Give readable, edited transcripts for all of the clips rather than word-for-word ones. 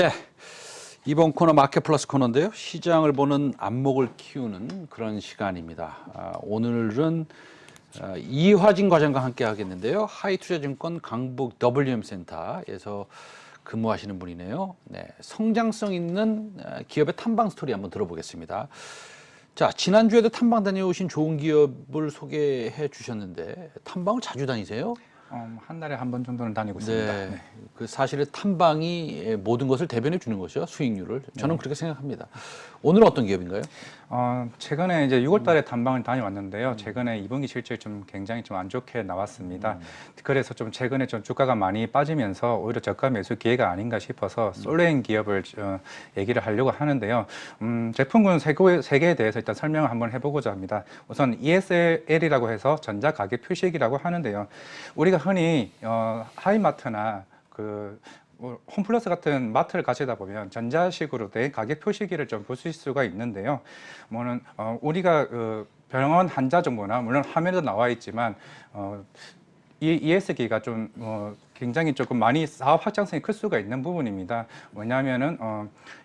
네, 이번 코너 마켓 플러스 코너인데요. 시장을 보는 안목을 키우는 그런 시간입니다. 오늘은 이화진 과장과 함께 하겠는데요. 하이투자증권 강북 WM센터에서 근무하시는 분이네요. 네, 성장성 있는 기업의 탐방 스토리 한번 들어보겠습니다. 자, 지난주에도 탐방 다녀오신 좋은 기업을 소개해 주셨는데 탐방을 자주 다니세요? 한 달에 한 번 정도는 다니고 있습니다. 네, 그 사실은 탐방이 모든 것을 대변해 주는 것이죠. 수익률을. 저는 그렇게 생각합니다. 오늘은 어떤 기업인가요? 최근에 이제 6월 달에 탐방을 다녀왔는데요. 최근에 2분기 실적이 좀 굉장히 좀 안 좋게 나왔습니다. 그래서 좀 최근에 좀 주가가 많이 빠지면서 오히려 저가 매수 기회가 아닌가 싶어서 솔레인 기업을 얘기를 하려고 하는데요. 제품군 세 개에 대해서 일단 설명을 한번 해보고자 합니다. 우선 ESL이라고 해서 전자 가격 표시기라고 하는데요. 우리가 흔히 하이마트나 홈플러스 같은 마트를 가시다 보면 전자식으로 된 가격 표시기를 좀 보실 수가 있는데요. 우리가 병원 환자 정보나 물론 화면에도 나와 있지만 이 ES기가 좀 굉장히 조금 많이 사업 확장성이 클 수가 있는 부분입니다. 왜냐하면은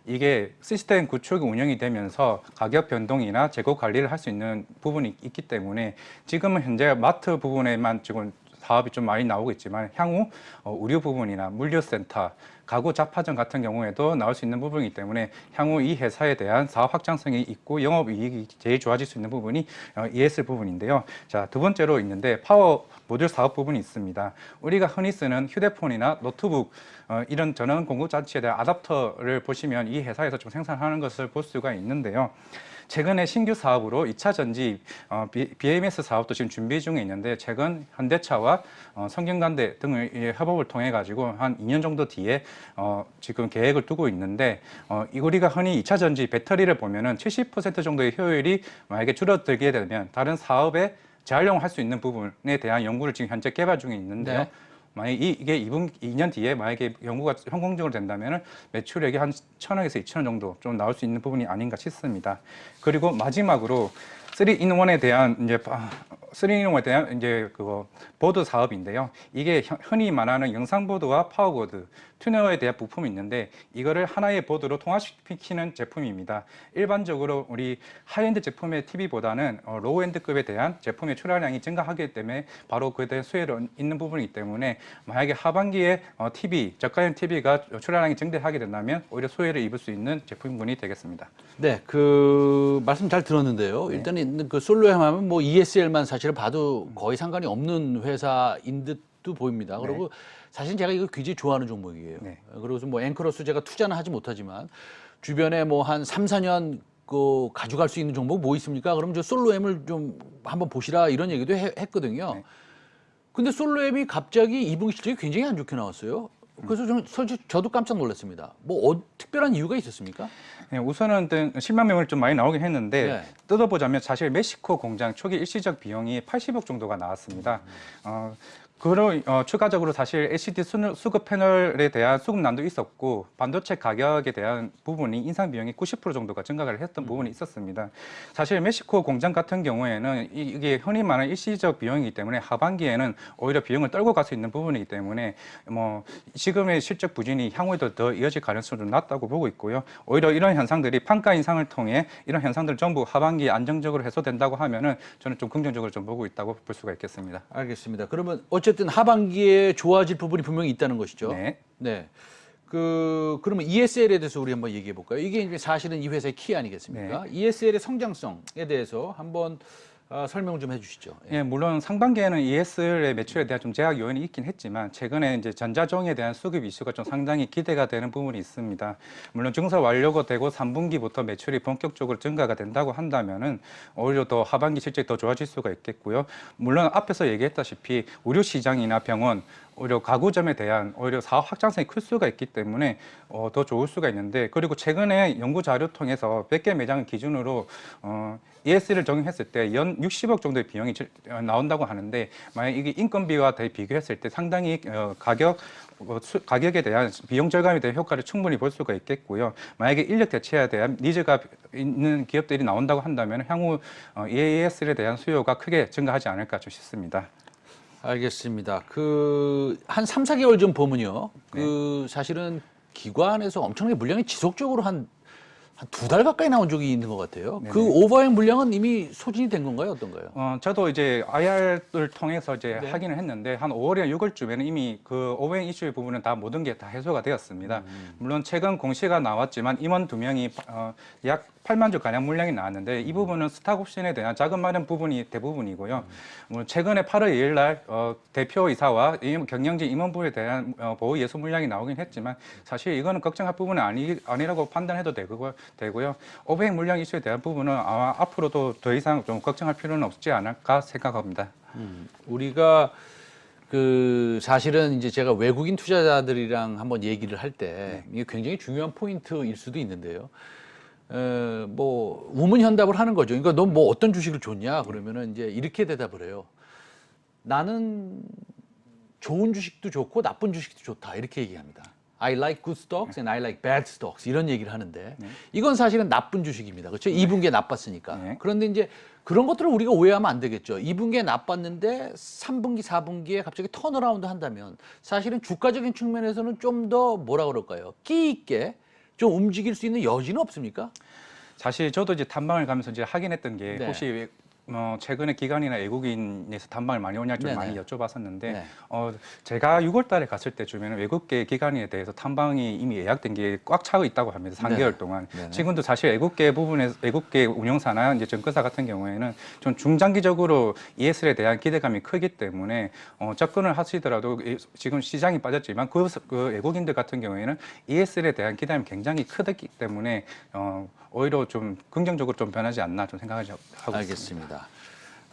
이게 시스템 구축이 운영이 되면서 가격 변동이나 재고 관리를 할 수 있는 부분이 있기 때문에 지금은 현재 마트 부분에만 지금 사업이 좀 많이 나오고 있지만 향후 의료 부분이나 물류센터, 가구 잡화점 같은 경우에도 나올 수 있는 부분이기 때문에 향후 이 회사에 대한 사업 확장성이 있고 영업이익이 제일 좋아질 수 있는 부분이 ES 부분인데요. 자, 두 번째로 있는데 파워 모듈 사업 부분이 있습니다. 우리가 흔히 쓰는 휴대폰이나 노트북 이런 전원 공급 장치에 대한 아답터를 보시면 이 회사에서 좀 생산하는 것을 볼 수가 있는데요. 최근에 신규 사업으로 2차 전지 BMS 사업도 지금 준비 중에 있는데 최근 현대차와 성균관대 등의 협업을 통해 가지고 한 2년 정도 뒤에 지금 계획을 두고 있는데 우리가 흔히 2차 전지 배터리를 보면은 70% 정도의 효율이 만약에 줄어들게 되면 다른 사업에 재활용을 할 수 있는 부분에 대한 연구를 지금 현재 개발 중에 있는데요. 네. 만약에 이게 2년 뒤에 만약에 연구가 성공적으로 된다면 매출액이 한 1,000억에서 2,000억 정도 좀 나올 수 있는 부분이 아닌가 싶습니다. 그리고 마지막으로 3-in-1에 대한 그거 보드 사업인데요. 이게 흔히 말하는 영상보드와 파워보드, 튜너에 대한 부품이 있는데 이거를 하나의 보드로 통합시키는 제품입니다. 일반적으로 우리 하이엔드 제품의 TV보다는 로우엔드급에 대한 제품의 출하량이 증가하기 때문에 바로 그에 대한 수혜가 있는 부분이기 때문에 만약에 하반기에 저가형 TV가 출하량이 증대하게 된다면 오히려 수혜를 입을 수 있는 제품군이 되겠습니다. 네, 그 말씀 잘 들었는데요. 네. 일단은 그 솔로엠 하면 뭐 ESL만 사실 봐도 거의 상관이 없는 회사인 듯도 보입니다. 네. 그리고 사실 제가 이거 굉장히 좋아하는 종목이에요. 네. 그래서 뭐 앵커로서 제가 투자는 하지 못하지만 주변에 뭐 한 3-4년 그 가져갈 수 있는 종목 뭐 있습니까? 그러면 저 솔로엠을 좀 한번 보시라 이런 얘기도 했거든요. 네. 근데 솔로엠이 갑자기 2분기 실적이 굉장히 안 좋게 나왔어요. 그래서 저는 솔직히 저도 깜짝 놀랐습니다. 뭐 특별한 이유가 있었습니까? 네, 우선은 실망명을 좀 많이 나오긴 했는데 네. 뜯어보자면 사실 멕시코 공장 초기 일시적 비용이 80억 정도가 나왔습니다. 추가적으로 사실 LCD 수급 패널에 대한 수급 난도 있었고 반도체 가격에 대한 부분이 인상 비용이 90% 정도가 증가를 했던 부분이 있었습니다. 사실 멕시코 공장 같은 경우에는 이게 흔히 말하는 일시적 비용이기 때문에 하반기에는 오히려 비용을 떨고 갈 수 있는 부분이기 때문에 뭐 지금의 실적 부진이 향후에도 더 이어질 가능성이 좀 낮다고 보고 있고요. 오히려 이런 현상들이 판가 인상을 통해 이런 현상들 전부 하반기에 안정적으로 해소된다고 하면은 저는 좀 긍정적으로 좀 보고 있다고 볼 수가 있겠습니다. 알겠습니다. 그러면 어쨌든 하반기에 좋아질 부분이 분명히 있다는 것이죠. 네. 네. 그러면 ESL에 대해서 우리 한번 얘기해 볼까요? 이게 이제 사실은 이 회사의 키 아니겠습니까? 네. ESL의 성장성에 대해서 한번 설명을 좀 해주시죠. 예, 물론 상반기에는 ESL의 매출에 대한 좀 제약 요인이 있긴 했지만 최근에 이제 전자종에 대한 수급 이슈가 좀 상당히 기대가 되는 부분이 있습니다. 물론 증설 완료가 되고 3분기부터 매출이 본격적으로 증가가 된다고 한다면은 오히려 더 하반기 실적이 더 좋아질 수가 있겠고요. 물론 앞에서 얘기했다시피 의료 시장이나 병원 오히려 가구점에 대한 오히려 사업 확장성이 클 수가 있기 때문에 더 좋을 수가 있는데 그리고 최근에 연구 자료 통해서 100개 매장을 기준으로 ES를 적용했을 때 연 60억 정도의 비용이 나온다고 하는데 만약 이게 인건비와 비교했을 때 상당히 가격에 대한 비용 절감에 대한 효과를 충분히 볼 수가 있겠고요. 만약에 인력 대체에 대한 니즈가 있는 기업들이 나온다고 한다면 향후 ES에 대한 수요가 크게 증가하지 않을까 좀 싶습니다. 알겠습니다. 한 3-4개월 전 보면요. 사실은 기관에서 엄청나게 물량이 지속적으로 한 두 달 가까이 나온 적이 있는 것 같아요. 네네. 그 오버행 물량은 이미 소진이 된 건가요? 어떤가요? 저도 이제 IR을 통해서 이제 네. 확인을 했는데 한 5월이나 6월쯤에는 이미 그 오행 이슈의 부분은 다 모든 게 다 해소가 되었습니다. 물론 최근 공시가 나왔지만 임원 2명이 약 8만 주 가량 물량이 나왔는데 이 부분은 스탁 옵션에 대한 자금 마련 부분이 대부분이고요. 최근에 8월 2일 날 대표이사와 경영진 임원부에 대한 보호 예수 물량이 나오긴 했지만 사실 이거는 걱정할 부분은 아니라고 판단해도 되고요. 오백 물량 이슈에 대한 부분은 아마 앞으로도 더 이상 좀 걱정할 필요는 없지 않을까 생각합니다. 우리가 그 사실은 이제 제가 외국인 투자자들이랑 한번 얘기를 할 때 이게 굉장히 중요한 포인트일 수도 있는데요. 뭐 우문현답을 하는 거죠. 그러니까 너 뭐 어떤 주식을 줬냐 그러면은 이제 이렇게 대답을 해요. 나는 좋은 주식도 좋고 나쁜 주식도 좋다 이렇게 얘기합니다. I like good stocks and I like bad stocks 이런 얘기를 하는데 이건 사실은 나쁜 주식입니다. 그렇죠? 2분기에 나빴으니까. 네. 그런데 이제 그런 것들을 우리가 오해하면 안 되겠죠. 2분기에 나빴는데 3분기, 4분기에 갑자기 턴어라운드 한다면 사실은 주가적인 측면에서는 좀 더 뭐라 그럴까요? 끼 있게 좀 움직일 수 있는 여지는 없습니까? 사실 저도 이제 탐방을 가면서 이제 확인했던 게 네. 혹시 최근에 기관이나 외국인에서 탐방을 많이 오냐 좀 네네. 많이 여쭤봤었는데 네. 제가 6월 달에 갔을 때쯤에는 외국계 기관에 대해서 탐방이 이미 예약된 게 꽉 차고 있다고 합니다. 3개월 네네. 동안. 네네. 지금도 사실 외국계 운용사나 이제 증권사 같은 경우에는 좀 중장기적으로 ESL에 대한 기대감이 크기 때문에 접근을 하시더라도 지금 시장이 빠졌지만 그 외국인들 같은 경우에는 ESL에 대한 기대감이 굉장히 크기 때문에 오히려 좀 긍정적으로 좀 변하지 않나 좀 생각을 하고 있습니다. 알겠습니다.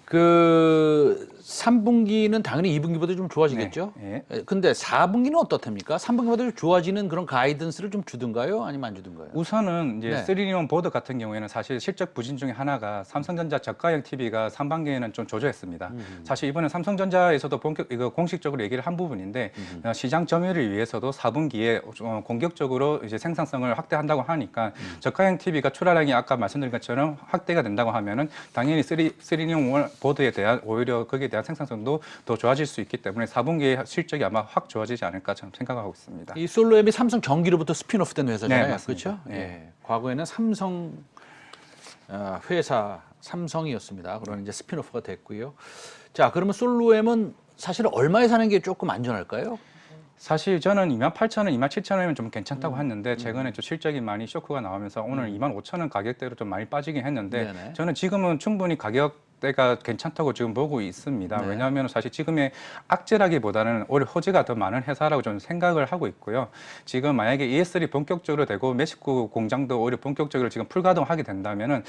그 3분기는 당연히 2분기보다 좀 좋아지겠죠? 네, 근데 4분기는 어떻답니까? 3분기보다 좀 좋아지는 그런 가이던스를 좀 주든가요? 아니면 안 주든가요? 우선은 이제 네. 3D 보드 같은 경우에는 사실 실적 부진 중에 하나가 삼성전자 저가형 TV가 상반기에는 좀 조조했습니다. 사실 이번에 삼성전자에서도 이거 공식적으로 얘기를 한 부분인데 시장 점유율을 위해서도 4분기에 공격적으로 이제 생산성을 확대한다고 하니까 저가형 TV가 출하량이 아까 말씀드린 것처럼 확대가 된다고 하면은 당연히 3D 보드에 대한 오히려 거기에 대한 생산성도 더 좋아질 수 있기 때문에 4분기에 실적이 아마 확 좋아지지 않을까 저는 생각하고 있습니다. 이 솔로엠이 삼성 전기로부터 스피노프된 회사잖아요. 네, 맞습니다. 그렇죠? 예. 과거에는 삼성 회사 삼성이었습니다. 그러나 이제 스피노프가 됐고요. 자, 그러면 솔로엠은 사실 얼마에 사는 게 조금 안전할까요? 사실 저는 28,000원, 27,000원이면 좀 괜찮다고 했는데 최근에 좀 실적이 많이 쇼크가 나오면서 오늘 25,000원 가격대로 좀 많이 빠지긴 했는데 네네. 저는 지금은 충분히 가격대가 괜찮다고 지금 보고 있습니다. 네. 왜냐하면 사실 지금의 악재라기보다는 오히려 호재가 더 많은 회사라고 저는 생각을 하고 있고요. 지금 만약에 ES3 본격적으로 되고 멕시코 공장도 오히려 본격적으로 지금 풀가동하게 된다면은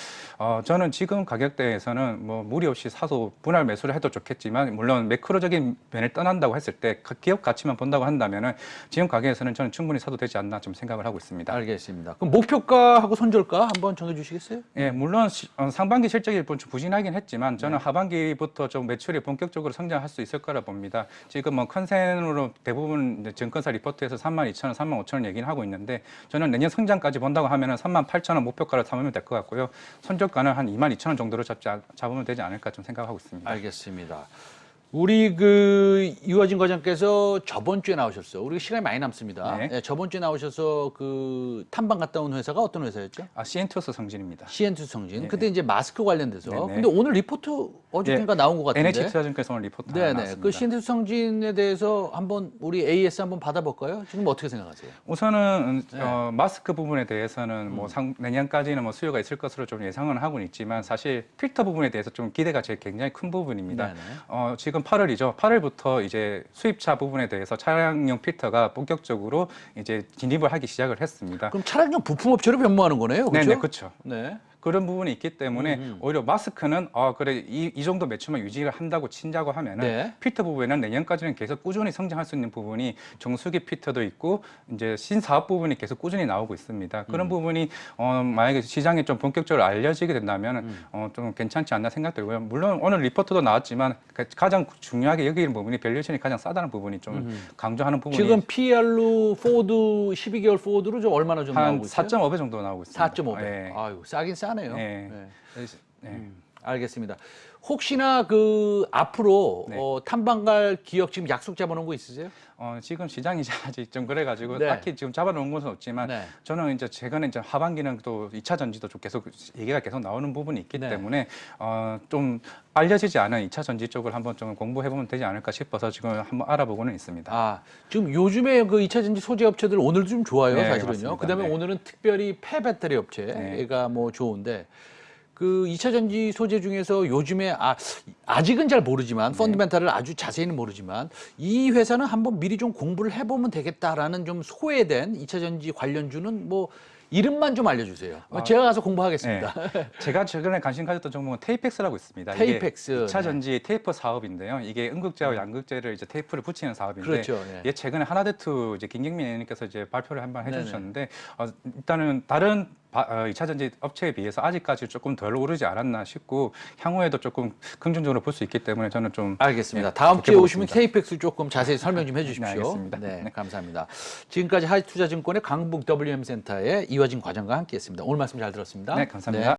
저는 지금 가격대에서는 뭐 무리 없이 사서 분할 매수를 해도 좋겠지만 물론 매크로적인 면을 떠난다고 했을 때 기업 가치만 본다고 한다면은 지금 가격에서는 저는 충분히 사도 되지 않나 좀 생각을 하고 있습니다. 알겠습니다. 그럼 목표가하고 손절가 한번 정해 주시겠어요? 예, 물론 상반기 실적이 좀 부진하긴 했지만 저는 하반기부터 좀 매출이 본격적으로 성장할 수 있을 거라 봅니다. 지금 뭐 컨센으로 대부분 이제 증권사 리포트에서 32,000원, 35,000원 얘기는 하고 있는데 저는 내년 성장까지 본다고 하면은 38,000원 목표가를 삼으면 될 것 같고요. 손절가는 한 22,000원 정도로 잡으면 되지 않을까 좀 생각하고 있습니다. 알겠습니다. 우리 그 유화진 과장께서 저번 주에 나오셨어요. 우리 시간이 많이 남습니다. 네. 예, 저번 주에 나오셔서 그 탐방 갔다 온 회사가 어떤 회사였죠? CN투스 성진입니다. CN투 성진. 네, 그때 이제 마스크 관련돼서. 네, 네. 근데 오늘 리포트 어저께인가 나온 것 같은데. NH투자증권에서 오늘 리포트 하나 네네. 나왔습니다. 그 CN투 성진에 대해서 한번 우리 AS 한번 받아볼까요? 지금 어떻게 생각하세요? 우선은 네. 마스크 부분에 대해서는 뭐 내년까지는 뭐 수요가 있을 것으로 좀 예상은 하고는 있지만 사실 필터 부분에 대해서 좀 기대가 제일 굉장히 큰 부분입니다. 네네. 지금 8월이죠. 8월부터 이제 수입차 부분에 대해서 차량용 필터가 본격적으로 이제 진입을 하기 시작을 했습니다. 그럼 차량용 부품업체로 변모하는 거네요, 그렇죠? 네네, 그렇죠. 네. 그런 부분이 있기 때문에 오히려 마스크는 그래 이 정도 매출만 유지를 한다고 친다고 하면은 네. 필터 부분에는 내년까지는 계속 꾸준히 성장할 수 있는 부분이 정수기 필터도 있고 이제 신사업 부분이 계속 꾸준히 나오고 있습니다. 그런 부분이 만약에 시장에 좀 본격적으로 알려지게 된다면은 좀 괜찮지 않나 생각되고요. 물론 오늘 리포트도 나왔지만 가장 중요하게 여기는 부분이 밸류에이션이 가장 싸다는 부분이 좀 강조하는 부분이 지금 PR로 포드 12개월 포드로 좀 얼마나 좀 한 나오고 있어요? 4.5배 정도 나오고 있습니다. 4.5배. 예. 아유, 싸긴 싸네요. 네. 네. 네. 알겠습니다. 혹시나 그 앞으로 네. 탐방갈 기업 지금 약속 잡아놓은 거 있으세요? 지금 시장이 아직 좀 그래가지고 네. 딱히 지금 잡아놓은 것은 없지만 네. 저는 이제 최근에 이제 하반기는 또 2차 전지도 좀 계속 얘기가 계속 나오는 부분이 있기 네. 때문에 좀 알려지지 않은 2차 전지 쪽을 한번 좀 공부해보면 되지 않을까 싶어서 지금 한번 알아보고는 있습니다. 아, 지금 요즘에 그 2차 전지 소재 업체들 오늘도 좀 좋아요, 네, 사실은요. 맞습니다. 그다음에 네. 오늘은 특별히 폐배터리 업체가 뭐 좋은데 그 2차 전지 소재 중에서 요즘에 아직은 잘 모르지만 펀더멘탈을 아주 자세히는 모르지만 이 회사는 한번 미리 좀 공부를 해보면 되겠다라는 좀 소외된 2차 전지 관련주는 뭐 이름만 좀 알려주세요. 제가 가서 공부하겠습니다. 네. 제가 최근에 관심 가졌던 종목은 테이펙스라고 있습니다. 테이펙스. 이게 2차 네. 전지 테이프 사업인데요. 이게 음극재와 양극재를 이제 테이프를 붙이는 사업인데 그렇죠. 예. 얘 최근에 하나대투 이제 김경민 의원님께서 이제 발표를 한번 네네. 해주셨는데 일단은 다른 2차 전지 업체에 비해서 아직까지 조금 덜 오르지 않았나 싶고 향후에도 조금 긍정적으로 볼 수 있기 때문에 저는 좀 알겠습니다. 예, 다음 좋게 주에 보고 오시면 있습니다. 테이펙스 조금 자세히 설명 좀 해주십시오. 네, 알겠습니다. 네, 네. 감사합니다. 지금까지 하이투자증권의 강북 WM 센터의 이화진 과장과 함께했습니다. 오늘 말씀 잘 들었습니다. 네, 감사합니다.